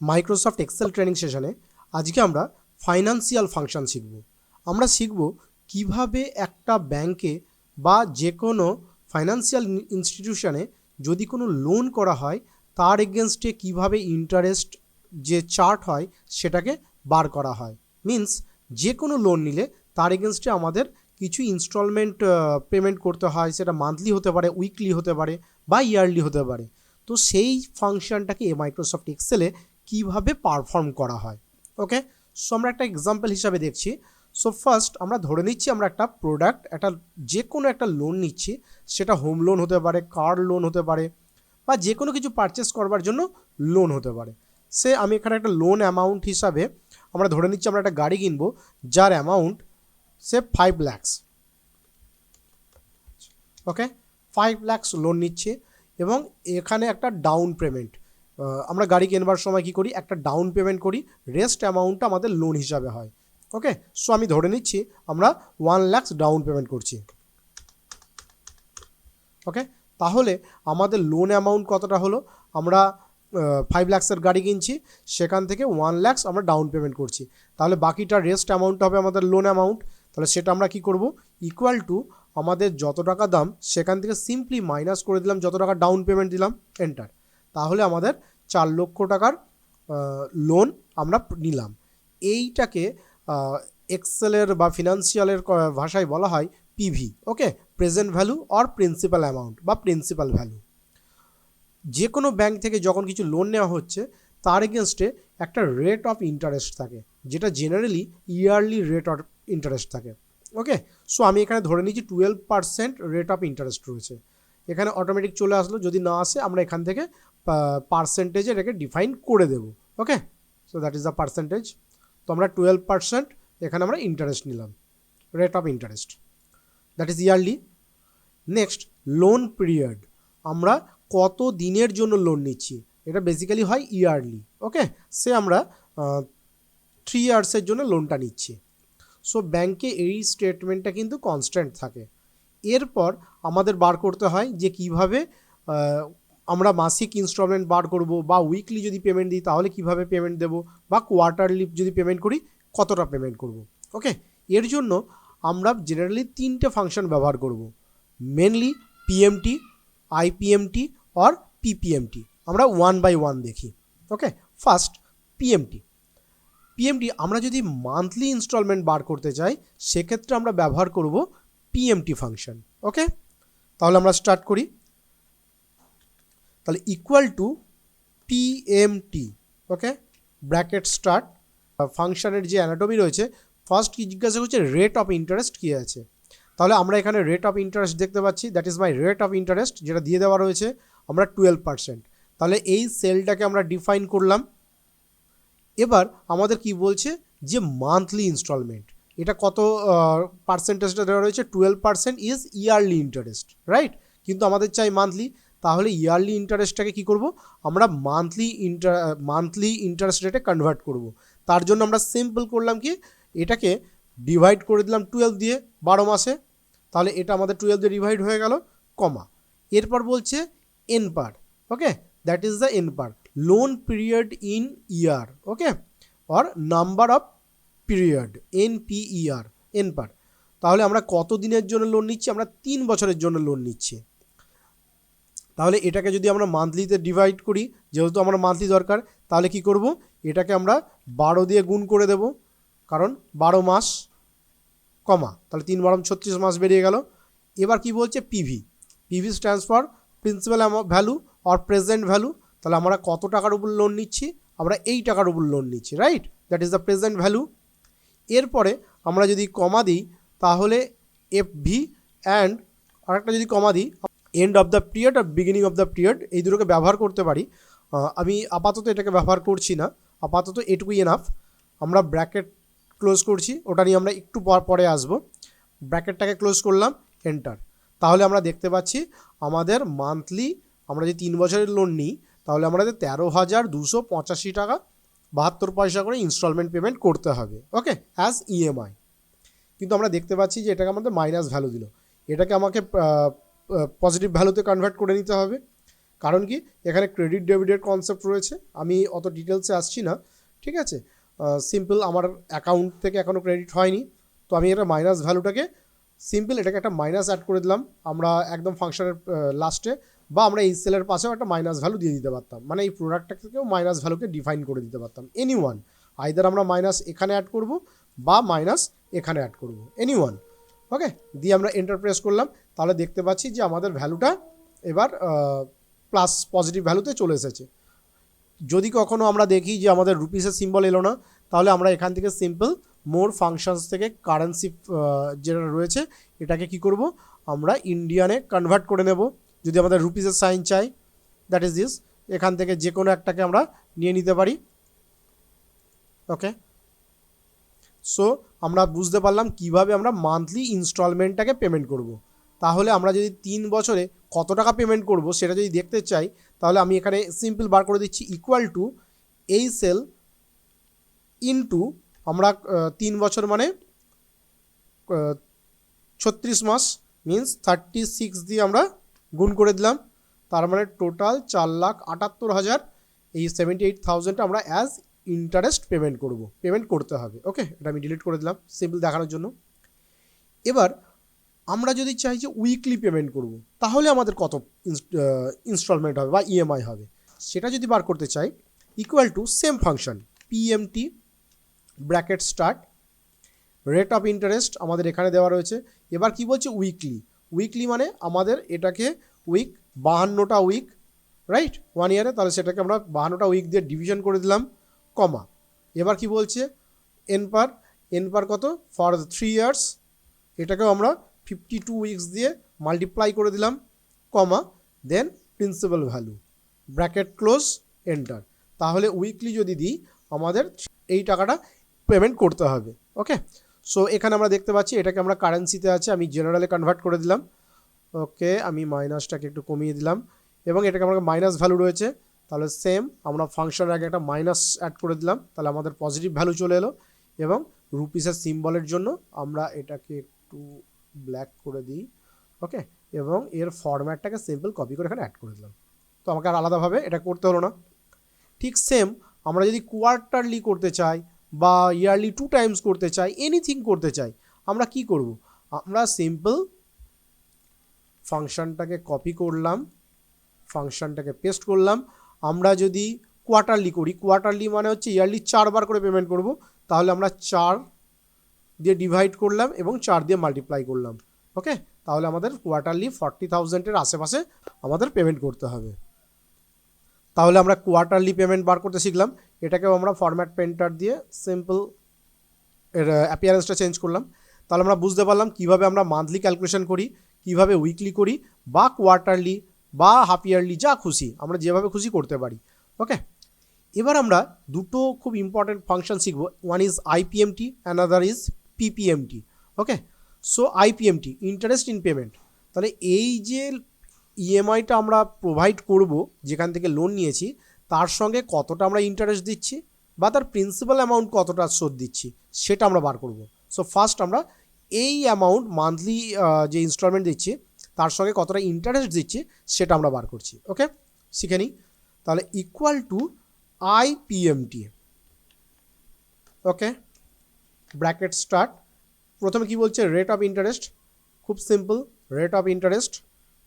Microsoft Excel training সেশনে আজকে আমরা ফাইন্যান্সিয়াল ফাংশন শিখব। আমরা শিখব কিভাবে একটা ব্যাংকে বা যে কোনো ফাইন্যান্সিয়াল ইনস্টিটিউশনে যদি কোনো লোন করা হয় তার এগেনস্টে কিভাবে ইন্টারেস্ট যে চার্ট হয় সেটাকে বার করা হয়। মিন্স যে কোনো লোন নিলে তার এগেনস্টে আমাদের কিছু ইনস্টলমেন্ট পেমেন্ট করতে হয়, সেটা মান্থলি হতে পারে, উইকলি হতে পারে বা ইয়ারলি হতে পারে। তো সেই ফাংশনটাকে মাইক্রোসফট এক্সেলে কিভাবে পারফর্ম করা হয়। ওকে, সো আমরা একটা এক্সাম্পল হিসাবে দেখছি। সো ফার্স্ট আমরা ধরে নিচ্ছি আমরা একটা প্রোডাক্ট, একটা যে কোনো একটা লোন নিচ্ছি, সেটা হোম লোন হতে পারে, কার লোন হতে পারে বা যে কোনো কিছু পারচেস করবার জন্য লোন হতে পারে। সে আমি এখানে একটা লোন অ্যামাউন্ট হিসাবে আমরা ধরে নিচ্ছি আমরা একটা গাড়ি কিনবো যার অ্যামাউন্ট সে 5 lakhs। ওকে, 5 lakhs লোন নিচ্ছি এবং এখানে একটা ডাউন পেমেন্ট, আমরা গাড়ি কেনবার সময় কি করি, একটা ডাউন পেমেন্ট করি, রেস্ট অ্যামাউন্টটা আমাদের লোন হিসাবে হয়। ওকে, সো আমি ধরে নিচ্ছি আমরা 1 lakhs ডাউন পেমেন্ট করছি। ওকে, তাহলে আমাদের লোন অ্যামাউন্ট কতটা হলো, আমরা 5 lakhsের গাড়ি কিনছি, সেখান থেকে 1 lakhs আমরা ডাউন পেমেন্ট করছি, তাহলে বাকিটা রেস্ট অ্যামাউন্ট হবে আমাদের লোন অ্যামাউন্ট। তাহলে সেটা আমরা কি করব, ইকুয়াল টু আমাদের যত টাকা দাম সেখান থেকে সিম্পলি মাইনাস করে দিলাম যত টাকা ডাউন পেমেন্ট দিলাম, এন্টার। তাহলে আমাদের 4 লক্ষ টাকার লোন আমরা নিলাম। এইটাকে এক্সেলের বা ফিনান্সিয়ালের ভাষায় বলা হয় PV. Okay, present value or principal amount বা প্রিন্সিপাল ভ্যালু। যে কোনো ব্যাংক থেকে যখন কিছু লোন নেওয়া হচ্ছে তার এগেনস্টে একটা রেট অফ ইন্টারেস্ট থাকে, যেটা generally yearly rate of interest থাকে। ওকে, সো আমি এখানে ধরে নিচ্ছি 12% রেট অফ ইন্টারেস্ট রয়েছে। এখানে অটোমেটিক চলে আসলো, যদি না আসে আমরা এখান থেকে পার্সেন্টেজে এটাকে ডিফাইন করে দেবো। Okay, so that is the percentage. তো আমরা 12% এখানে আমরা ইন্টারেস্ট নিলাম, rate of interest, that is yearly. Next, loan period, আমরা কত দিনের জন্য লোন নিচ্ছি, এটা বেসিক্যালি হয় ইয়ারলি। ওকে, সে আমরা 3 ইয়ার্সের জন্য লোনটা নিচ্ছি। সো ব্যাংকে এই স্টেটমেন্টটা কিন্তু কনস্ট্যান্ট থাকে। এরপর আমাদের বার করতে হয় যে কিভাবে আমরা মাসিক ইনস্টলমেন্ট বার করব, বা উইকলি যদি পেমেন্ট দিই তাহলে কিভাবে পেমেন্ট দেব, বা কোয়ার্টারলি যদি পেমেন্ট করি কতটা পেমেন্ট করব। ওকে, এর জন্য আমরা জেনারেলি 3টে ফাংশন ব্যবহার করব, মেনলি পিএমটি, আইপিএমটি অর পিপিএমটি। আমরা 1 by 1 দেখি। ওকে, ফার্স্ট পিএমটি। আমরা যদি মান্থলি ইনস্টলমেন্ট বার করতে চাই সেক্ষেত্রে আমরা ব্যবহার করব পিএমটি ফাংশন। ওকে, তাহলে আমরা স্টার্ট করি। তাহলে ইকুয়াল টু পিএমটি। ওকে, ব্র্যাকেট স্টার্ট। ফাংশনের যে অ্যানাটমি রয়েছে, ফার্স্ট কি জিজ্ঞাসা করছে, রেট অফ ইন্টারেস্ট কী আছে। তাহলে আমরা এখানে রেট অফ ইন্টারেস্ট দেখতে পাচ্ছি, that is my rate of interest, যেটা দিয়ে দেওয়া রয়েছে আমরা 12%। তাহলে এই সেলটাকে আমরা ডিফাইন করলাম। এবার আমাদের কি বলছে যে মান্থলি ইনস্টলমেন্ট, এটা কত পার্সেন্টেজটা দেওয়া রয়েছে, 12% ইজ ইয়ারলি ইন্টারেস্ট, রাইট, কিন্তু আমাদের চাই মান্থলি। তাহলে ইয়ারলি ইন্টারেস্টটাকে কি করব, আমরা মান্থলি ইন্টারেস্ট রেটে কনভার্ট করব। তার জন্য আমরা সিম্পল করলাম কি, এটাকে ডিভাইড করে দিলাম 12 দিয়ে 12 মাসে। তাহলে এটা আমাদের 12 দিয়ে ডিভাইড হয়ে গেল, কমা। এরপর বলছে NPER. Okay, that is the NPER, loan period in year. Okay, or number of period, NPER, NPER. তাহলে আমরা কত দিনের জন্য লোন নিচ্ছি, আমরা 3 বছরের জন্য লোন নিচ্ছি। তাহলে এটাকে যদি আমরা মান্থলিতে ডিভাইড করি, যেহেতু আমার মান্থলি দরকার, তাহলে কি করব, এটাকে আমরা 12 দিয়ে গুণ করে দেব, কারণ 12 মাস, কমা, তাহলে 3 12 36 মাস বেরিয়ে গেল। এবার কি বলছে, PV stands for principal value or present value. তাহলে আমরা কত টাকার উপর লোন নিচ্ছি, আমরা এই টাকার উপর লোন নিচ্ছি, right, that is the present value. এরপরে আমরা যদি কমা দিই তাহলে FV অ্যান্ড আরেকটা যদি কমা দিই, end of the period R beginning of the period, এই দুটোকে ব্যবহার করতে পারি। আমি আপাতত এটাকে ব্যবহার করছি না, আপাতত এটুকুই এনাফ। আমরা ব্র্যাকেট ক্লোজ করছি, ওটা নিয়ে আমরা একটু পরে আসবো। ব্র্যাকেটটাকে ক্লোজ করলাম, এন্টার। তাহলে আমরা দেখতে পাচ্ছি আমাদের মান্থলি, আমরা যদি 3 বছরের লোন নিই তাহলে আমাদের 13,285 টাকা 72 পয়সা করে ইনস্টলমেন্ট পেমেন্ট করতে হবে। ওকে, অ্যাজ EMI। কিন্তু আমরা দেখতে পাচ্ছি যে এটাকে আমাদের মাইনাস ভ্যালু দিল, এটাকে আমাকে পজিটিভ ভ্যালুতে কনভার্ট করে নিতে হবে, কারণ কি এখানে ক্রেডিট ডেবিটের কনসেপ্ট রয়েছে, আমি অত ডিটেলসে আসছি না, ঠিক আছে। সিম্পল আমার অ্যাকাউন্ট থেকে এখনও ক্রেডিট হয়নি, তো আমি এটা মাইনাস ভ্যালুটাকে সিম্পল এটাকে একটা মাইনাস অ্যাড করে দিলাম আমরা একদম ফাংশনের লাস্টে, বা আমরা এই সেলের পাশেও একটা মাইনাস ভ্যালু দিয়ে দিতে পারতাম, মানে এই প্রোডাক্টটা থেকেও মাইনাস ভ্যালুকে ডিফাইন করে দিতে পারতাম। এনি ওয়ান, আইদার আমরা মাইনাস এখানে অ্যাড করব বা মাইনাস এখানে অ্যাড করব, এনি ওয়ান। ওকে, দিয়ে আমরা এন্টার প্রেস করলাম, তাহলে দেখতে পাচ্ছি যে আমাদের ভ্যালুটা এবার প্লাস পজিটিভ ভ্যালুতে চলে এসেছে। যদি কখনও আমরা দেখি যে আমাদের রুপিসের সিম্বল এলো না, তাহলে আমরা এখান থেকে সিম্পল মোর ফাংশনস থেকে কারেন্সি যেটা রয়েছে এটাকে কি করব, আমরা ইন্ডিয়ানে কনভার্ট করে নেব। যদি আমাদের রুপিসের সাইন চাই, দ্যাট ইজ দিস, এখান থেকে যে কোনো একটাকে আমরা নিয়ে নিতে পারি। ওকে, সো আমরা বুঝতে পারলাম কিভাবে আমরা মান্থলি ইনস্টলমেন্টটাকে পেমেন্ট করব। তাহলে আমরা যদি 3 বছরে কত টাকা পেমেন্ট করব সেটা যদি দেখতে চাই, তাহলে আমি এখানে সিম্পল বার করে দিচ্ছি ইকুয়াল টু এই সেল ইনটু আমরা 3 বছর মানে 36 মাস মিনস 36 দিয়ে আমরা গুণ করে দিলাম, তার মানে টোটাল 4,78,000, এই 78,000 আমরা অ্যাজ ইন্টারেস্ট পেমেন্ট করতে হবে। ওকে, এটা আমি ডিলিট করে দিলাম সিম্পল দেখানোর জন্য। এবার আমরা যদি চাই যে উইকলি পেমেন্ট করব, তাহলে আমাদের কত ইনস্টলমেন্ট হবে বা ইএমআই হবে, সেটা যদি বার করতে চাই, equal to same function PMT bracket start, rate of interest আমাদের এখানে দেওয়া রয়েছে। এবার কি বলছে উইকলি মানে আমাদের এটাকে উইক 52টা উইক, রাইট, 1 ইয়ারে, তাহলে সেটাকে আমরা 52টা উইক দিয়ে ডিভিশন করে দিলাম, কমা। এবার কি বলছে এনপার কত ফর 3 ইয়ার্স, এটাকেও আমরা 52 উইকস দিয়ে মাল্টিপ্লাই করে দিলাম, comma, then principal value bracket close enter. তাহলে উইকলি যদি দিই আমাদের এই টাকাটা পেমেন্ট করতে হবে। ওকে, সো এখানে আমরা দেখতে পাচ্ছি এটাকে আমরা কারেন্সিতে আছে, আমি জেনারেলে কনভার্ট করে দিলাম। ওকে, আমি মাইনাসটাকে একটু কমিয়ে দিলাম এবং এটাকে আমরা মাইনাস ভ্যালু রয়েছে, তাহলে সেম আমরা ফাংশনের আগে একটা মাইনাস অ্যাড করে দিলাম, তাহলে আমাদের পজিটিভ ভ্যালু চলে এলো। এবং রুপিসের সিম্বলের জন্য আমরা এটাকে একটু ব্ল্যাক করে দিই। ওকে, এবং এর ফরম্যাটটাকে সিম্পল কপি করে এখানে অ্যাড করে দিলাম, তো আমাকে আর আলাদাভাবে এটা করতে হলো না। ঠিক সেম আমরা যদি কোয়ার্টারলি করতে চাই বা ইয়ারলি 2 টাইমস করতে চাই, এনিথিং করতে চাই, আমরা কি করব, আমরা সিম্পল ফাংশনটাকে কপি করলাম, ফাংশনটাকে পেস্ট করলাম। আমরা যদি কোয়ার্টারলি করি, কোয়ার্টারলি মানে হচ্ছে ইয়ারলি 4 বার করে পেমেন্ট করব, তাহলে আমরা 4 দিয়ে ডিভাইড করলাম এবং 4 দিয়ে মাল্টিপ্লাই করলাম। ওকে, তাহলে আমাদের কোয়ার্টারলি 40,000-এর আশেপাশে আমাদের পেমেন্ট করতে হবে। তাহলে আমরা কোয়ার্টারলি পেমেন্ট বার করতে শিখলাম। এটাকেও আমরা ফরম্যাট পেন্টার দিয়ে সিম্পল এর অ্যাপিয়ারেন্সটা চেঞ্জ করলাম। তাহলে আমরা বুঝতে পারলাম কিভাবে আমরা মান্থলি ক্যালকুলেশন করি, কিভাবে উইকলি করি, বা কোয়ার্টারলি বা হাফ ইয়ারলি, যা খুশি আমরা যেভাবে খুশি করতে পারি। ওকে, এবার আমরা দুটো খুব ইম্পর্টেন্ট ফাংশন শিখব, one is IPMT, another is PPMT. Okay, so IPMT interest in payment, তাহলে এই যে ইএমআইটা আমরা প্রোভাইড করব যেখান থেকে লোন নিয়েছি, তার সঙ্গে কতটা আমরা ইন্টারেস্ট দিচ্ছি বা তার প্রিন্সিপাল অ্যামাউন্ট কতটা শোধ দিচ্ছি সেটা আমরা বার করব। সো ফার্স্ট আমরা এই অ্যামাউন্ট মান্থলি যে ইনস্টলমেন্ট দিচ্ছি তার সঙ্গে কতটা ইন্টারেস্ট দিচ্ছি সেটা আমরা বার করছি। ওকে, শিখে নিই। তাহলে equal to IPMT. Okay, bracket start, প্রথমে কি বলছে রেট অফ ইন্টারেস্ট, খুব simple rate of interest,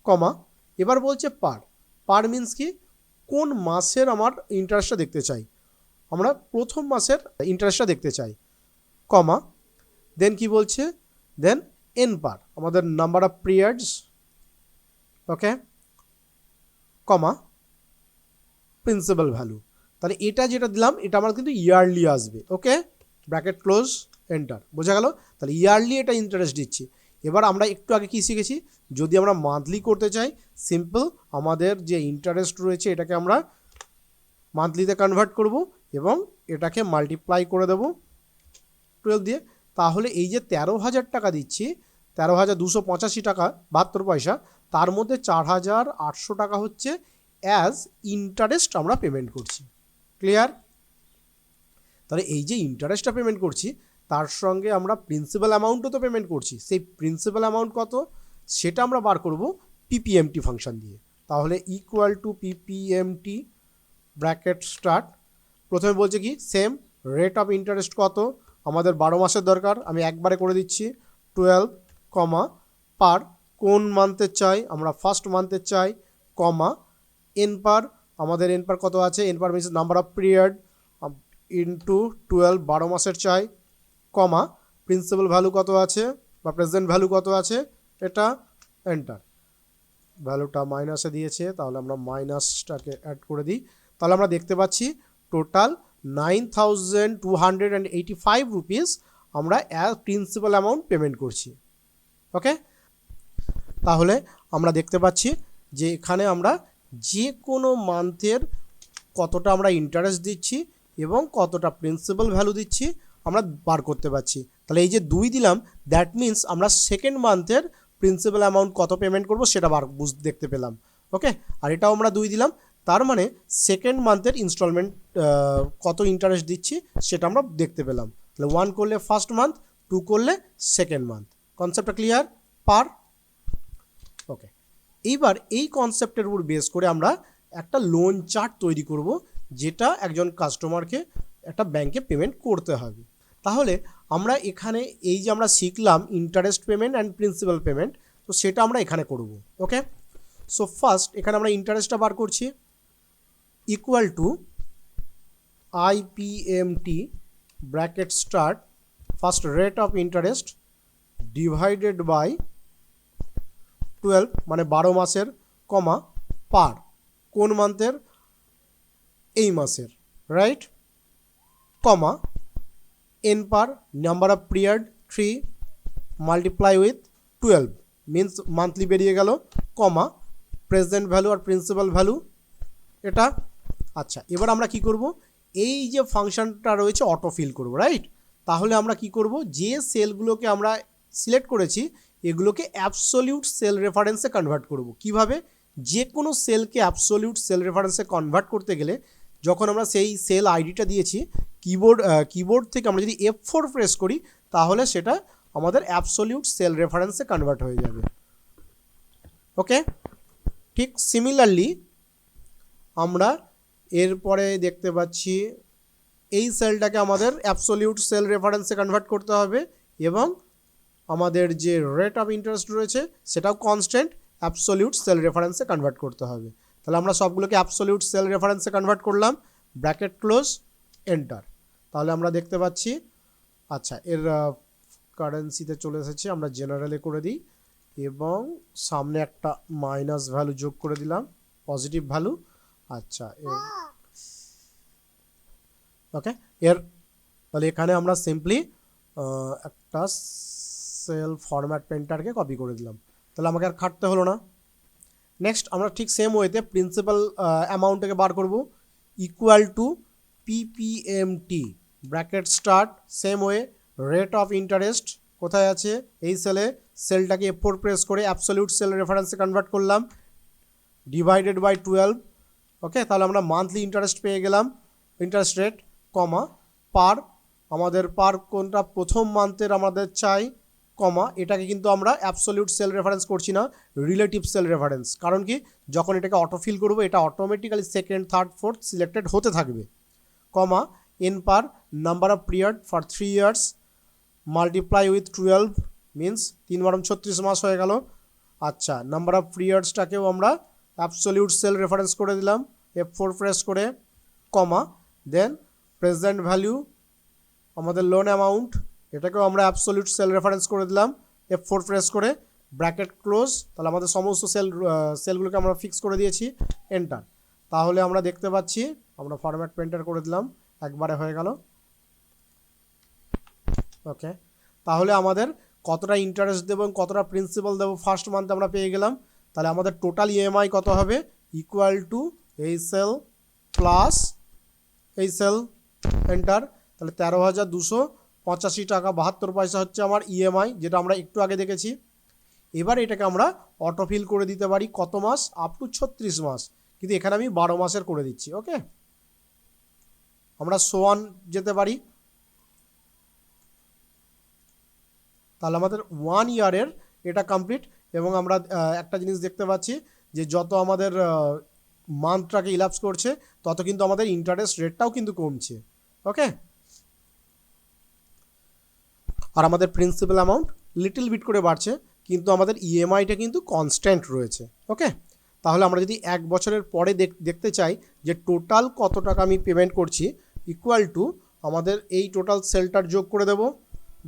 comma, এবার বলছে পার মিনস কি কোন মাসের আমার ইন্টারেস্টটা দেখতে চাই, আমরা প্রথম মাসের ইন্টারেস্টটা দেখতে চাই, কমা, দেন কি বলছে দেন এনপার আমাদের number of periods, okay, comma, principal value. তাহলে এটা যেটা দিলাম এটা আমার কিন্তু ইয়ারলি আসবে। ওকে, ব্র্যাকেট ক্লোজ এন্টার, বোঝা গেল। তাহলে ইয়ারলি এটা ইন্টারেস্ট দিচ্ছি। এবার আমরা একটু আগে কী শিখেছি, যদি আমরা মান্থলি করতে চাই, সিম্পল আমাদের যে ইন্টারেস্ট রয়েছে এটাকে আমরা মান্থলিতে কনভার্ট করব এবং এটাকে মাল্টিপ্লাই করে দেব 12 দিয়ে। তাহলে এই যে 13,000 টাকা দিচ্ছি, 13,285 টাকা 72 পয়সা, তার মধ্যে 4,800 টাকা হচ্ছে অ্যাজ ইন্টারেস্ট আমরা পেমেন্ট করছি। ক্লিয়ার? তাহলে এই যে ইন্টারেস্টটা পেমেন্ট করছি তার সঙ্গে আমরা প্রিন্সিপাল অ্যামাউন্টও তো পেমেন্ট করছি, সেই প্রিন্সিপাল অ্যামাউন্ট কত সেটা আমরা বার করব পিপিএমটি ফাংশন দিয়ে। তাহলে equal to PPMT bracket start. প্রথমে বলছে কি সেম রেট অফ ইন্টারেস্ট কত, আমাদের 12 মাসের দরকার, আমি একবারে করে দিচ্ছি 12 কমা পার কোন মান্থের চাই, আমরা ফার্স্ট মান্থের চাই, কমা এন পার, আমাদের এন পার কত আছে, N per means number of period into 12, 12 মাসের চাই, কমা প্রিন্সিপাল ভ্যালু কত আছে বা প্রেজেন্ট ভ্যালু কত আছে, এটা এন্টার। ভ্যালুটা মাইনাসে দিয়েছে, তাহলে আমরা মাইনাসটাকে অ্যাড করে দিই। তাহলে আমরা দেখতে পাচ্ছি টোটাল 9285 রুপিস আমরা অ্যাজ প্রিন্সিপাল অ্যামাউন্ট পেমেন্ট করছি। ওকে, তাহলে আমরা দেখতে পাচ্ছি যে এখানে আমরা যে কোনো মান্থের কতটা আমরা ইন্টারেস্ট দিচ্ছি এবং কতটা প্রিন্সিপাল ভ্যালু দিচ্ছি আমরা বার করতে পারছি। তাহলে এই যে 2 দিলাম, দ্যাট মিন্স আমরা সেকেন্ড মান্থের প্রিন্সিপাল অ্যামাউন্ট কত পেমেন্ট করব সেটা দেখতে পেলাম। ওকে, আর এটাও আমরা 2 দিলাম, তার মানে সেকেন্ড মান্থের ইনস্টলমেন্ট কত ইন্টারেস্ট দিচ্ছি সেটা আমরা দেখতে পেলাম। তাহলে 1 করলে ফার্স্ট মান্থ, 2 করলে সেকেন্ড মান্থ। কনসেপ্টটা ক্লিয়ার? পার। ওকে, এইবার এই কনসেপ্টের উপর বেস করে আমরা একটা লোন চার্ট তৈরি করব, যেটা একজন কাস্টমারকে একটা ব্যাংকে পেমেন্ট করতে হবে। তাহলে আমরা এখানে এই যে আমরা শিখলাম interest payment and principal payment, তো সেটা আমরা এখানে করব। ওকে, সো ফার্স্ট এখানে আমরা ইন্টারেস্টটা বার করছি, equal to IPMT bracket start first rate of interest divided by 12 মানে 12 মাসের, কমা পার কোন মান্থের, এই মাসের, right, comma N per number of period 3 multiply with 12 means monthly বেরিয়ে গেল, কমা প্রেজেন্ট ভ্যালু আর প্রিন্সিপাল ভ্যালু এটা। আচ্ছা, এবার আমরা কি করব, এই যে ফাংশনটা রয়েছে অটো ফিল করব, রাইট। তাহলে আমরা কি করব, যে সেলগুলোকে আমরা সিলেক্ট করেছি এগুলোকে অ্যাবসলিউট সেল রেফারেন্সে কনভার্ট করব। কিভাবে, যে কোনো সেলকে অ্যাবসলিউট সেল রেফারেন্সে কনভার্ট করতে গেলে যখন আমরা সেই সেল আইডিটা দিয়েছি কিবোর্ড থেকে আমরা যদি F4 প্রেস করি তাহলে সেটা আমাদের অ্যাবসলিউট সেল রেফারেন্সে কনভার্ট হয়ে যাবে। ওকে, ঠিক সিমিলারলি আমরা এরপরে দেখতে পাচ্ছি এই সেলটাকে আমাদের অ্যাবসলিউট সেল রেফারেন্সে কনভার্ট করতে হবে এবং আমাদের যে রেট অফ ইন্টারেস্ট রয়েছে সেটাও কনস্ট্যান্ট অ্যাবসলিউট সেল রেফারেন্সে কনভার্ট করতে হবে। তাহলে আমরা সবগুলোকে অ্যাবসলিউট সেল রেফারেন্সে কনভার্ট করলাম, ব্র্যাকেট ক্লোজ, এন্টার। তাহলে আমরা দেখতে পাচ্ছি, আচ্ছা এর কারেন্সিতে চলে এসেছে, আমরা জেনারেলে করে দিই এবং সামনে একটা মাইনাস ভ্যালু যোগ করে দিলাম, পজিটিভ ভ্যালু। আচ্ছা ওকে, তাহলে এখানে আমরা সিম্পলি একটা সেল ফরম্যাট পেন্টারকে কপি করে দিলাম, তাহলে আমাকে আর খাটতে হলো না। নেক্সট আমরা ঠিক সেম ওয়েতে প্রিন্সিপাল অ্যামাউন্টটাকে বার করব, equal to PPMT bracket start same way rate of interest কোথায় আছে, এই সেলটাকে F4 প্রেস করে অ্যাবসলিউট সেল রেফারেন্সে কনভার্ট করলাম, ডিভাইডেড বাই 12। ওকে, তাহলে আমরা মান্থলি ইন্টারেস্ট পেয়ে গেলাম, ইন্টারেস্ট রেট, কমা পার, আমাদের পার কোনটা প্রথম মান্থের আমাদের চাই, কমা এটাকে কিন্তু আমরা অ্যাবসলিউট সেল রেফারেন্স করছি না, রিলেটিভ সেল রেফারেন্স। কারণ কি, যখন এটাকে অটোফিল করবো এটা automatically second, third, fourth selected হতে থাকবে, comma N per number of period for 3 years multiply with 12 means 3 বারম 36 মাস হয়ে গেল। আচ্ছা, নাম্বার অফ পিরিয়ডসটাকেও আমরা অ্যাবসলিউট সেল রেফারেন্স করে দিলাম, F4 প্রেস করে, কমা দেন প্রেজেন্ট ভ্যালু আমাদের লোন অ্যামাউন্ট, এটাকেও আমরা অ্যাবসলিউট সেল রেফারেন্স করে দিলাম, F4 প্রেস করে, ব্র্যাকেট ক্লোজ। তাহলে আমাদের সমস্ত সেলগুলোকে আমরা ফিক্স করে দিয়েছি, এন্টার। তাহলে আমরা দেখতে পাচ্ছি আমরা ফরম্যাট পেন্টার করে দিলাম, একবারে হয়ে গেল। ওকে, তাহলে আমাদের কতটা ইন্টারেস্ট দেবো এবং কতটা প্রিন্সিপাল দেবো ফার্স্ট মান্থে আমরা পেয়ে গেলাম। তাহলে আমাদের টোটাল ইএমআই কত হবে, ইকুয়াল টু এই সেল প্লাস এই সেল, এন্টার। তাহলে 13,285 টাকা 72 পয়সা হচ্ছে আমার ইএমআই, যেটা আমরা একটু আগে দেখেছি। এবার এটাকে আমরা অটোফিল করে দিতে পারি কত মাস, আপ টু 36 মাস, কিন্তু এখানে আমি 12 মাসের করে দিচ্ছি। ওকে, আমরা সোয়ান যেতে পারি, তাহলে আমাদের 1 ইয়ারের এটা কমপ্লিট। এবং আমরা একটা জিনিস দেখতে পাচ্ছি যে যত আমাদের মান্থটাকে ইলাপস করছে তত কিন্তু আমাদের ইন্টারেস্ট রেটটাও কিন্তু কমছে। ওকে, আর আমাদের প্রিন্সিপাল অ্যামাউন্ট লিটল বিট করে বাড়ছে, কিন্তু আমাদের ইএমআইটা কিন্তু কনস্ট্যান্ট রয়েছে। ওকে, তাহলে আমরা যদি 1 বছরের পরে দেখতে চাই যে টোটাল কত টাকা আমি পেমেন্ট করছি, ইকুয়াল টু আমাদের এই টোটাল সেলটার যোগ করে দেব,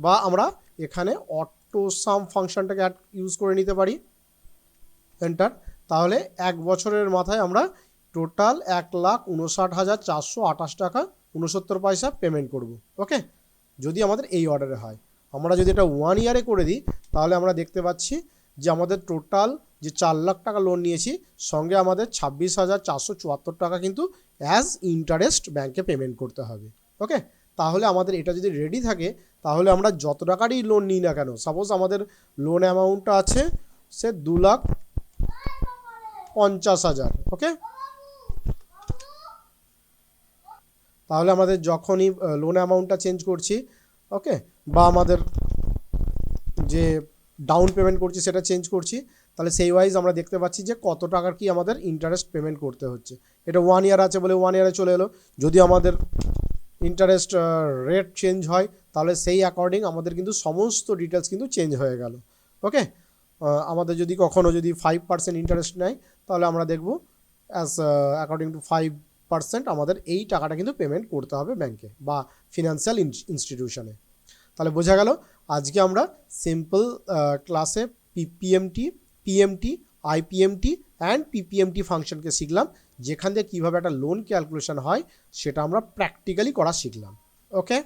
বা আমরা এখানে অটো সাম ফাংশনটাকে ইউজ করে নিতে পারি, এন্টার। তাহলে 1 বছরের মাথায় আমরা টোটাল 1,59,428 টাকা 69 পয়সা পেমেন্ট করব। ওকে, যদি আমাদের এই অর্ডারে হয়। আমরা যদি এটা 1 ইয়ারে করে দিই তাহলে আমরা দেখতে পাচ্ছি যে আমাদের টোটাল যে 4 লাখ টাকা লোন নিয়েছি সঙ্গে আমাদের 26,474 টাকা কিন্তু অ্যাজ ইন্টারেস্ট ব্যাংকে পেমেন্ট করতে হবে। ওকে, তাহলে আমাদের এটা যদি রেডি থাকে তাহলে আমরা যত টাকারই লোন নিই না কেন, সাপোজ আমাদের লোন অ্যামাউন্টটা আছে সে 2,50,000। ওকে, তাহলে আমাদের যখনই লোন অ্যামাউন্টটা চেঞ্জ করছি, ওকে, বা আমাদের যে ডাউন পেমেন্ট করছি সেটা চেঞ্জ করছি, তাহলে সেই ওয়াইজ আমরা দেখতে পাচ্ছি যে কত টাকার কি আমাদের ইন্টারেস্ট পেমেন্ট করতে হচ্ছে। এটা 1 ইয়ার আছে বলে 1 ইয়ারে চলে এলো। যদি আমাদের ইন্টারেস্ট রেট চেঞ্জ হয় তাহলে সেই অ্যাকর্ডিং আমাদের কিন্তু সমস্ত ডিটেলস কিন্তু চেঞ্জ হয়ে গেল। ওকে, আমাদের যদি কখনো যদি 5% ইন্টারেস্ট নেয় তাহলে আমরা দেখব অ্যাজ অ্যাকর্ডিং টু 5% আমাদের এই টাকাটা কিন্তু পেমেন্ট করতে হবে ব্যাংকে বা ফিনান্সিয়াল ইনস্টিটিউশনে। তাহলে বোঝা গেল আজকে আমরা সিম্পল ক্লাসে পিপিএমটি, পিএমটি, আইপিএমটি অ্যান্ড পিপিএমটি ফাংশনকে শিখলাম, যেখান থেকে কীভাবে একটা লোন ক্যালকুলেশন হয় সেটা আমরা প্র্যাকটিক্যালি করা শিখলাম। ওকে।